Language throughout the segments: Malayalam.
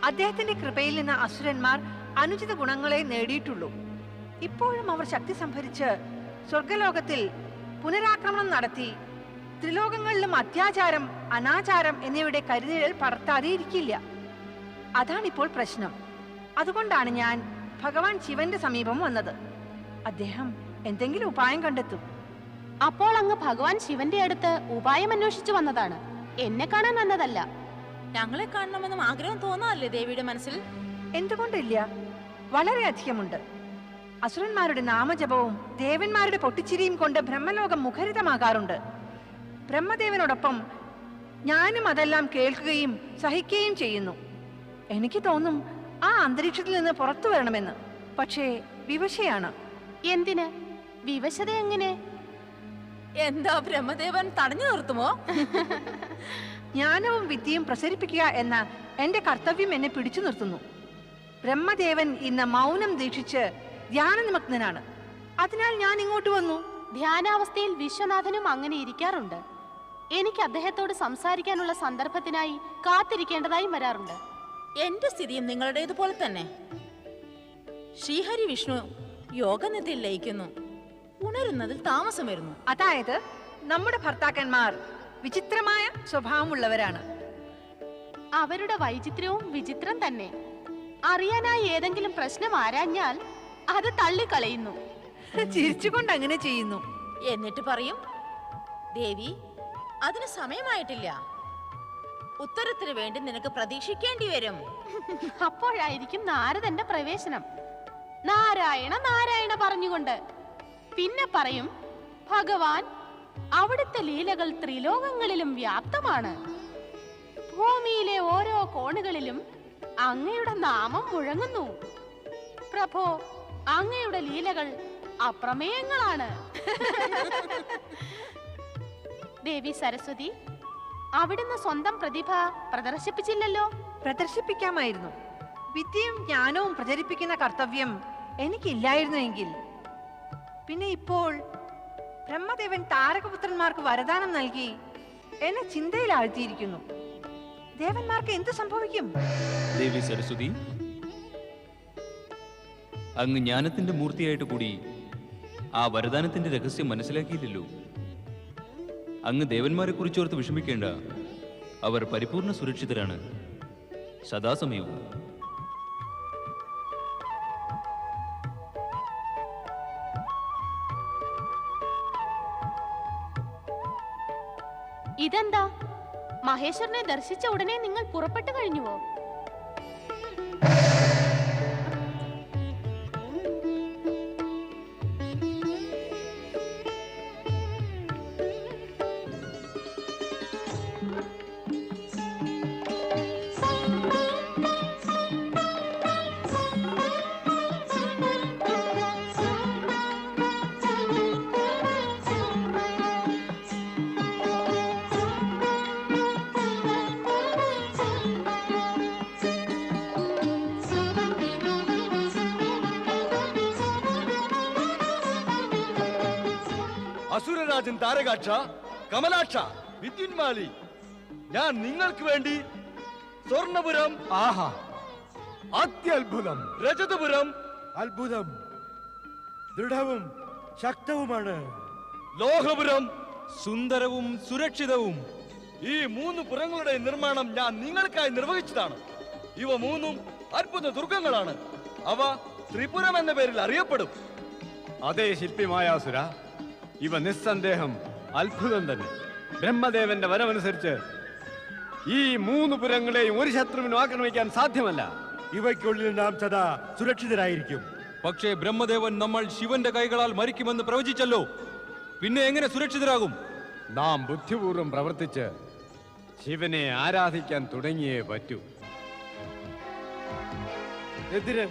അദ്ദേഹത്തിന്റെ കൃപയിൽ നിന്ന് അസുരന്മാർ അനുചിത ഗുണങ്ങളെ നേടിയിട്ടുള്ളൂ. ഇപ്പോഴും അവർ ശക്തി സംഭരിച്ച് സ്വർഗലോകത്തിൽ പുനരാക്രമണം നടത്തി ത്രിലോകങ്ങളിലും അത്യാചാരം, അനാചാരം എന്നിവയുടെ കരുതൽ പടർത്താതെ ഇരിക്കില്ല. അതാണിപ്പോൾ പ്രശ്നം. അതുകൊണ്ടാണ് ഞാൻ ഭഗവാൻ ശിവന്റെ സമീപം വന്നത്. അദ്ദേഹം എന്തെങ്കിലും ഉപായം കണ്ടെത്തും. അപ്പോൾ അങ്ങ് ഭഗവാൻ ശിവന്റെ അടുത്ത് ഉപായം അന്വേഷിച്ചു വന്നതാണ്, എന്നെ കാണാൻ വന്നതല്ല. ഞങ്ങളെ കാണണമെന്നും ആഗ്രഹം തോന്നാല്ലേ ദേവിയുടെ മനസ്സിൽ? എന്തുകൊണ്ടില്ല, വളരെ അധികമുണ്ട്. അസുരന്മാരുടെ നാമജപവും ദേവന്മാരുടെ പൊട്ടിച്ചിരിയും കൊണ്ട് ബ്രഹ്മലോകം മുഖരിതമാകാറുണ്ട്. ബ്രഹ്മദേവനോടൊപ്പം ഞാനും അതെല്ലാം കേൾക്കുകയും സഹിക്കുകയും ചെയ്യുന്നു. എനിക്ക് തോന്നും ആ അന്തരീക്ഷത്തിൽ നിന്ന് പുറത്തു വരണമെന്ന്. പക്ഷേ വിവശയാണ്. എന്തിന് വിവശത? എങ്ങനെ? എന്താ ബ്രഹ്മദേവൻ തടഞ്ഞു നിർത്തുമോ? ജ്ഞാനവും വിദ്യയും പ്രസരിപ്പിക്കുക എന്ന എന്റെ കർത്തവ്യം എന്നെ പിടിച്ചു നിർത്തുന്നു. ബ്രഹ്മദേവൻ ഇന്ന് മൗനം ദീക്ഷിച്ച് ധ്യാനനിമഗ്നനാണ്. അതിനാൽ ഞാൻ ഇങ്ങോട്ട് വന്നു. ധ്യാനാവസ്ഥയിൽ വിശ്വനാഥനും അങ്ങനെ ഇരിക്കാറുണ്ട്. എനിക്ക് അദ്ദേഹത്തോട് സംസാരിക്കാനുള്ള സന്ദർഭത്തിനായി കാത്തിരിക്കേണ്ടതായും വരാറുണ്ട്. എന്റെ സ്ഥിതിയും നിങ്ങളുടേതുപോലെ തന്നെ. ശ്രീഹരി വിഷ്ണു യോഗനിദ്യയിൽ ലയിക്കുന്നു. ഉണരുന്നതിൽ താമസം വരുന്നു. അതായത് നമ്മുടെ ഭർത്താക്കന്മാർ വിചിത്രമായ സ്വഭാവമുള്ളവരാണ്. അവരുടെ വൈചിത്ര്യവും വിചിത്രം തന്നെ. അറിയാനായി ഏതെങ്കിലും പ്രശ്നം ആരാഞ്ഞാൽ അത് തള്ളിക്കളയുന്നു. ചിരിച്ചുകൊണ്ട് അങ്ങനെ ചെയ്യുന്നു. എന്നിട്ട് പറയും, ദേവി അതിന് സമയമായിട്ടില്ല, ഉത്തരത്തിന് വേണ്ടി നിനക്ക് പ്രതീക്ഷിക്കേണ്ടി വരും. അപ്പോഴായിരിക്കും നാരദന്റെ പ്രവേശനം. നാരായണ നാരായണ പറഞ്ഞുകൊണ്ട്. പിന്നെ പറയും, ഭഗവാൻ അവിടുത്തെ ലീലകൾ ത്രിലോകങ്ങളിലും വ്യാപ്തമാണ്. ഭൂമിയിലെ ഓരോ കോണുകളിലും അങ്ങയുടെ നാമം മുഴങ്ങുന്നു. പ്രഭോ, അങ്ങയുടെ ലീലകൾ അപ്രമേയങ്ങളാണ്. ദേവി സരസ്വതി, അവിടുന്ന് സ്വന്തം പ്രതിഭ പ്രദർശിപ്പിച്ചില്ലല്ലോ. പ്രദർശിപ്പിക്കാമായിരുന്നു. വിദ്യയും ജ്ഞാനവും പ്രചരിപ്പിക്കുന്ന കർത്തവ്യം എനിക്കില്ലായിരുന്നു എങ്കിൽ. പിന്നെ ഇപ്പോൾ ബ്രഹ്മദേവൻ താരകപുത്രന്മാർക്ക് വരദാനം നൽകി എന്നെ ചിന്തയിൽ ആഴ്ത്തിയിരിക്കുന്നു. ദേവന്മാർക്ക് എന്തു സംഭവിക്കും? ദേവി സരസ്വതി, അങ്ങ് ജ്ഞാനത്തിന്റെ മൂർത്തിയായിട്ട് കൂടി ആ വരദാനത്തിന്റെ രഹസ്യം മനസ്സിലാക്കിയില്ലല്ലോ. അങ്ങ് ദേവന്മാരെ കുറിച്ചോർത്ത് വിഷമിക്കേണ്ട. അവർ പരിപൂർണ സുരക്ഷിതരാണ് സദാസമയവും. ഇതെന്താ? മഹേശ്വരനെ ദർശിച്ച ഉടനെ നിങ്ങൾ പുറപ്പെട്ടു കഴിഞ്ഞുവോ? അസുരരാജൻ താരകാക്ഷ, കമലാക്ഷ, വിദ്യുന്മാലി, ഞാൻ നിങ്ങൾക്ക് വേണ്ടി സ്വർണപുരം, ആഹാ, അത്യത്ഭുതം. രജതപുരം, അത്ഭുതം. ദൃഢവും ശക്തവുമാണ്. ലോഹപുരം, സുന്ദരവും സുരക്ഷിതവും. ഈ 3 പുരങ്ങളുടെ നിർമ്മാണം ഞാൻ നിങ്ങൾക്കായി നിർവഹിച്ചതാണ്. ഇവ 3 അത്ഭുത ദുർഗങ്ങളാണ്. അവ ത്രിപുരം എന്ന പേരിൽ അറിയപ്പെടും. അതേ ശില്പിമായാസുര, ഇവ നിസ്സന്ദേഹം അത്ഭുതം തന്നെ. ബ്രഹ്മദേവന്റെ വരമനുസരിച്ച് ഈ 3 പുരങ്ങളെയും ഒരു ശത്രുവിനും ആക്രമിക്കാൻ സാധ്യമല്ല. ഇവയ്ക്കുള്ളിൽ നാം സദാ സുരക്ഷിതരായിരിക്കും. പക്ഷേ ബ്രഹ്മദേവൻ നമ്മൾ ശിവന്റെ കൈകളാൽ മരിക്കുമെന്ന് പ്രവചിച്ചല്ലോ. പിന്നെ എങ്ങനെ സുരക്ഷിതരാകും? നാം ബുദ്ധിപൂർവം പ്രവർത്തിച്ച് ശിവനെ ആരാധിക്കാൻ തുടങ്ങിയേ പറ്റൂ. എന്തിന്?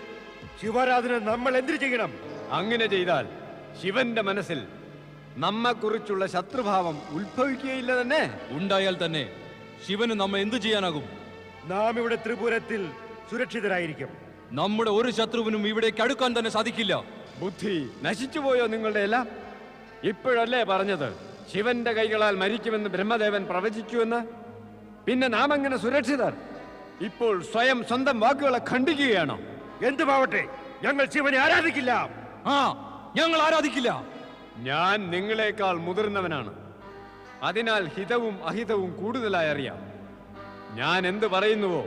ശിവാരാധന നമ്മൾ എന്തിനു ചെയ്യണം? അങ്ങനെ ചെയ്താൽ ശിവന്റെ മനസ്സിൽ നമ്മെക്കുറിച്ചുള്ള ശത്രുഭാവം ഉത്ഭവിക്കുകയില്ല തന്നെ. ഉണ്ടായാൽ തന്നെ ശിവന് നമ്മെ എന്തു ചെയ്യാനാകും? നാം ഇവിടെ ത്രിപുരത്തിൽ സുരക്ഷിതരായിരിക്കും. നമ്മുടെ ഒരു ശത്രുവിനും ഇവിടേക്ക് അടുക്കാൻ തന്നെ സാധിക്കില്ല. ബുദ്ധി നശിച്ചുപോയോ നിങ്ങളുടെ എല്ലാം? ഇപ്പോഴല്ലേ പറഞ്ഞത് ശിവന്റെ കൈകളാൽ മരിക്കുമെന്ന് ബ്രഹ്മദേവൻ പ്രവചിച്ചുവെന്ന്? പിന്നെ നാം എങ്ങനെ സുരക്ഷിതർ? ഇപ്പോൾ സ്വയം സ്വന്തം വാക്കുകളെ ഖണ്ഡിക്കുകയാണോ? എന്തുമാവട്ടെ, ഞങ്ങൾ ശിവനെ ആരാധിക്കില്ല. ആ, ഞങ്ങൾ ആരാധിക്കില്ല. ഞാൻ നിങ്ങളെക്കാൾ മുതിർന്നവനാണ്. അതിനാൽ ഹിതവും അഹിതവും കൂടുതലായി അറിയാം. ഞാൻ എന്ത് പറയുന്നുവോ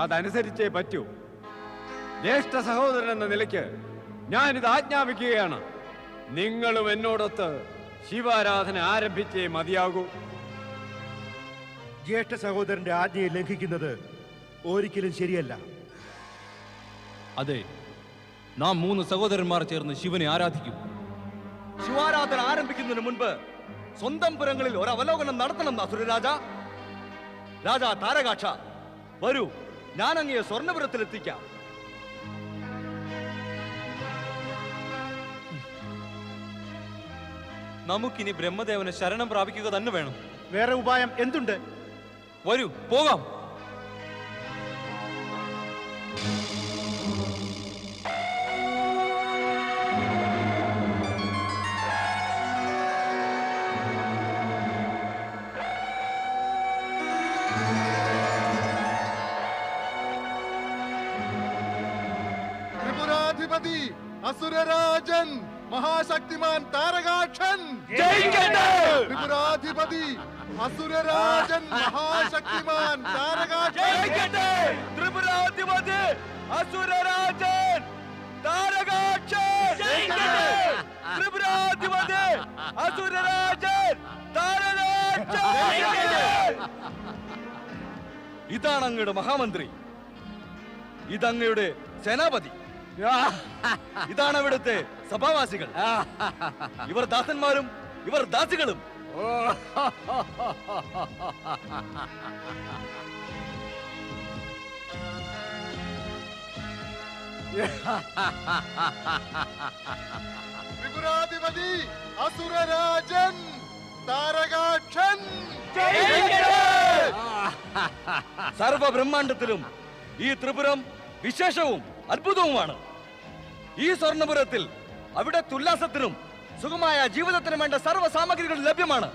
അതനുസരിച്ചേ പറ്റൂ. ജ്യേഷ്ഠ സഹോദരൻ എന്ന നിലയ്ക്ക് ഞാനിത് ആജ്ഞാപിക്കുകയാണ്. നിങ്ങളും എന്നോടൊത്ത് ശിവാരാധന ആരംഭിച്ചേ മതിയാകൂ. ജ്യേഷ്ഠ സഹോദരന്റെ ആജ്ഞയെ ലംഘിക്കുന്നത് ഒരിക്കലും ശരിയല്ല. അതെ, നാം 3 സഹോദരന്മാർ ചേർന്ന് ശിവനെ ആരാധിക്കും. ശിവാരാധന ആരംഭിക്കുന്നതിന് മുൻപ് സ്വന്തം പുരങ്ങളിൽ ഒരു അവലോകനം നടത്തണം അസുരരാജ. രാജാ താരകാക്ഷ, വരൂ, ഞാൻ അങ്ങയെ സ്വർണ്ണപുരത്തിലെത്തിക്കാം. നമുക്കിനി ബ്രഹ്മദേവനെ ശരണം പ്രാപിക്കുക തന്നെ വേണം. വേറെ ഉപായം എന്തുണ്ട്? വരൂ, പോകാം. ത്രിപുരാധിപതി അസുരരാജൻ മഹാശക്തിമാൻ താരകാക്ഷൻ ത്രിപുരാധിപതി അസുരരാജൻ മഹാശക്തിമാൻ താരകാക്ഷൻ ത്രിപുരാധിപതി അസുരരാജൻ താരകാക്ഷൻ ത്രിപുരാധിപതി അസുരരാജൻ താരകാക്ഷൻ. ഇതാണ് അങ്ങയുടെ മഹാമന്ത്രി, ഇതങ്ങയുടെ സേനാപതി, ഇതാണ് അവിടുത്തെ സഭാവാസികൾ. ഇവർ ദാസന്മാരും ഇവർ ദാസികളും. ത്രിപുരാധിപതി അസുരരാജൻ താരകാക്ഷൻ. സർവ ബ്രഹ്മാണ്ടത്തിലും ഈ ത്രിപുരം വിശേഷവും അത്ഭുതവുമാണ്. ഈ സ്വർണ്ണപുരത്തിൽ അവിടെ ഉല്ലാസത്തിനും സുഖമായ ജീവിതത്തിനും വേണ്ട സർവ്വ സാമഗ്രികൾ ലഭ്യമാണ്.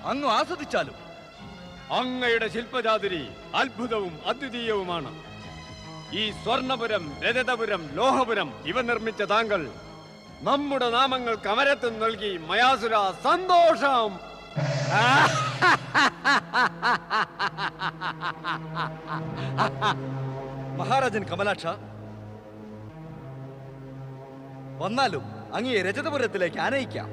അങ്ങ് ആസ്വദിച്ചാലും. അങ്ങയുടെ ശില്പചാതുരി അത്ഭുതവും അദ്വിതീയവുമാണ്. ഈ സ്വർണപുരം, രജതപുരം, ലോഹപുരം ഇവ നിർമ്മിച്ച താങ്കൾ നമ്മുടെ നാമങ്ങൾക്ക് അമരത്വം നൽകി. മയാസുര, സന്തോഷം. മഹാരാജൻ കമലാക്ഷ, വന്നാലും അങ്ങയെ രജതപുരത്തിലേക്ക് ആനയിക്കാം.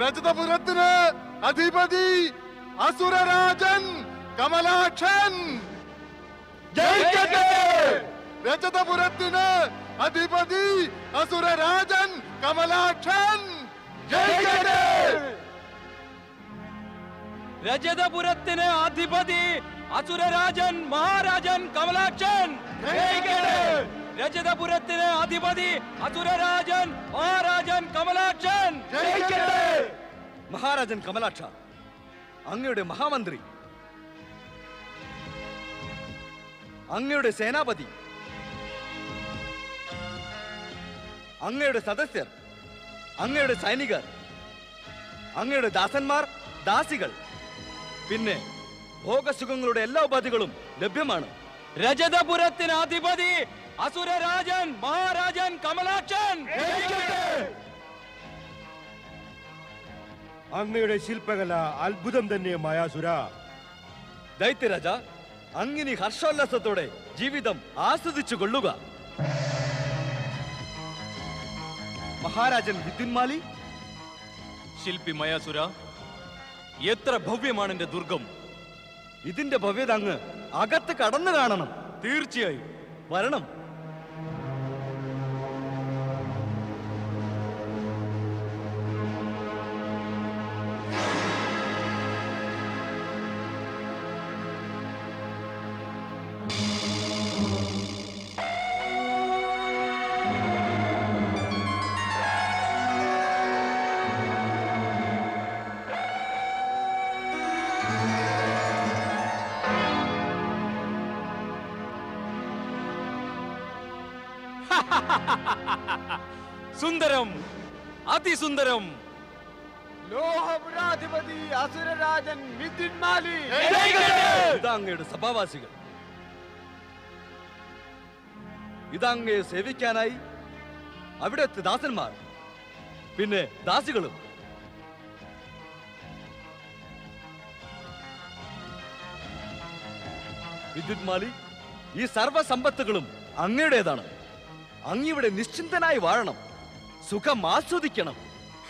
രജതപുരത്തിന് അധിപതി അസുരരാജൻ കമലാക്ഷൻ. രജതപുരത്തിന് അധിപതി അസുരരാജൻ കമലാക്ഷൻ. രജതപുരത്തിന് അധിപതി അസുരരാജൻ മഹാരാജൻ കമലാക്ഷൻ. രജതപുരത്തിന് അധിപതി അസുരരാജൻ മഹാരാജൻ കമലാക്ഷൻ. മഹാരാജൻ കമലാക്ഷ, അങ്ങയുടെ മഹാമന്ത്രി, അങ്ങയുടെ സേനാപതി, അങ്ങയുടെ സദസ്യർ, അങ്ങയുടെ സൈനികർ, അങ്ങയുടെ ദാസന്മാർ, ദാസികൾ, പിന്നെ ഭോഗസുഖങ്ങളുടെ എല്ലാ ഉപാധികളും ലഭ്യമാണ്. രജതപുരത്തിന് അധിപതി അസുരരാജൻ മഹാരാജൻ കമലാക്ഷൻ. അങ്ങയുടെ ശില്പകല അത്ഭുതം തന്നെ മയാസുര. ദൈത്യരാജ, അങ്ങിനി ഹർഷോല്ലാസത്തോടെ ജീവിതം ആസ്വദിച്ചു കൊള്ളുക. മഹാരാജൻ വിദ്യുന്മാലി, ശില്പി മയാസുര, എത്ര ഭവ്യമാണ് എന്റെ ദുർഗം. ഇതിന്റെ ഭവ്യത അങ്ങ് അകത്ത് കടന്നു കാണണം. തീർച്ചയായും വരണം. സുന്ദരം, അതിസുന്ദരം. ലോഹപുരാധിപതി അസുരരാജൻ മിഥുൻമാലി. ഇതാ അങ്ങയുടെ സഭാവാസികൾ. ഇതങ്ങയെ സേവിക്കാനായി അവിടുത്തെ ദാസന്മാർ, പിന്നെ ദാസികളും. വിദ്യുത്മാലി, ഈ സർവസമ്പത്തുകളും അങ്ങയുടേതാണ്. അങ്ങിവിടെ നിശ്ചിന്തനായി വാഴണം, സുഖം ആസ്വദിക്കണം.